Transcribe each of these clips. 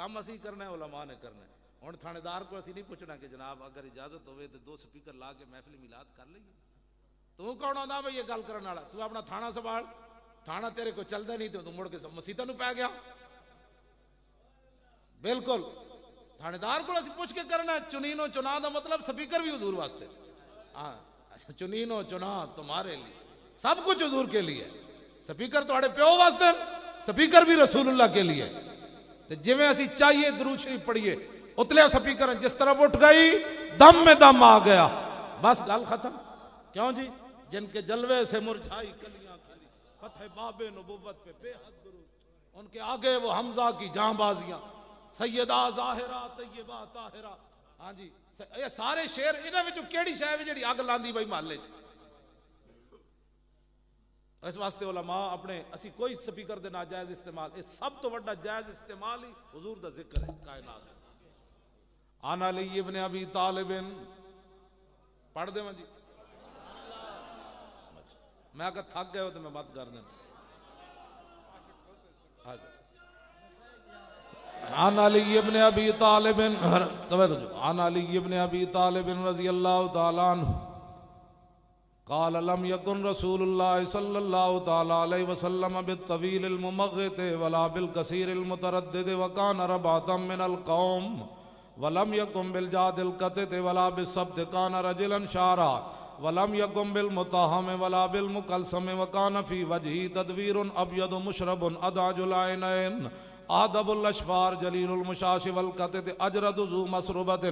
کام اسی کرنا ہے، علماء نے کرنا ہے. ہن تھانے دار کو اسی نہیں پوچھنا کہ جناب اگر اجازت ہوئے تو 2 سپیکر لا کے محفل میلاد کر لئیے. تو کون آندا بھئی یہ گل کرن والا؟ تو اپنا تھانہ سنبھال. تھانہ تیرے کو چلدا نہیں تو مڑ کے مسیتاں نو پی گیا. بالکل تھانے دار کو اسی پوچھ کے کرنا ہے. چنین و چنا دا مطلب سپیکر بھی حضور واسطے. ہاں چنین و چنا تمہارے لیے، سب کچھ حضور کے لیے. سپیکر تواڈے پیو واسطے، سپیکر بھی رسول اللہ کے لیے. تے جویں اسی چاہیے درود شریف پڑھیے، اتلے سپیکر جس طرف اٹھ گئی دم میں دم آ گیا، بس گل ختم. کیوں جی؟ جن کے جلوے سے مرجھائی کلیاں کھلی، فتح باب نبوت پہ بے حد درود. ان کے آگے وہ حمزہ کی جاں بازیاں، سیدہ ظاہرہ طیبہ طاہرہ. ہاں جی یہ سارے شعر انہاں وچوں کیڑی شے ہے جڑی اگ لاندی بھائی محلے چ؟ اس واسطے علماء اپنے اسی کوئی سپیکر دے ناجائز استعمال، اس سب تو بڑا جائز استعمال ہی حضور دا ذکر ہے کائنات. عن علی ابن ابی طالب، پڑھ دے جی. میں اگر تھک گئے ہو تو میں بات کر دیں. عن علی ابن ابی طالب، عن علی ابن ابی طالب رضی اللہ تعالی عنہ قال لم يكن رسول الله صلى الله تعالى عليه وسلم بالطويل الممغت ولا بالكثير المتردد وكان ربعة من القوم ولم يكن بالجاد القتت ولا بالسبت كان رجلا شارا ولم يكن بالمتهم ولا بالمكلسم وكان في وجهه تدوير أبيض مشرب أدعج العينين آدب الاشفار جلیل المشاش والقطت اجرد ذو مسربت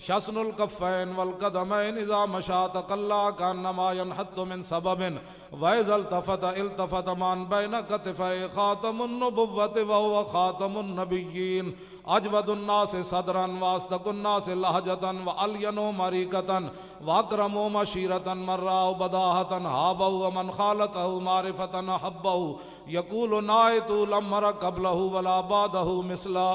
شسن الکفین والقدمین اذا مشا تقلا کانما ينحط من سبب واذا التفت التفت من بین کتفی خاتم النبوت وهو خاتم النبیین اجود الناس صدرا واصدق الناس لہجتا والینو مریکتا واکرمو مشیرتا من راو بداہتا ہابو ومن خالته معرفتا حبو یقول نائتو لم مر قبلہ ولا بعدہ مثلا.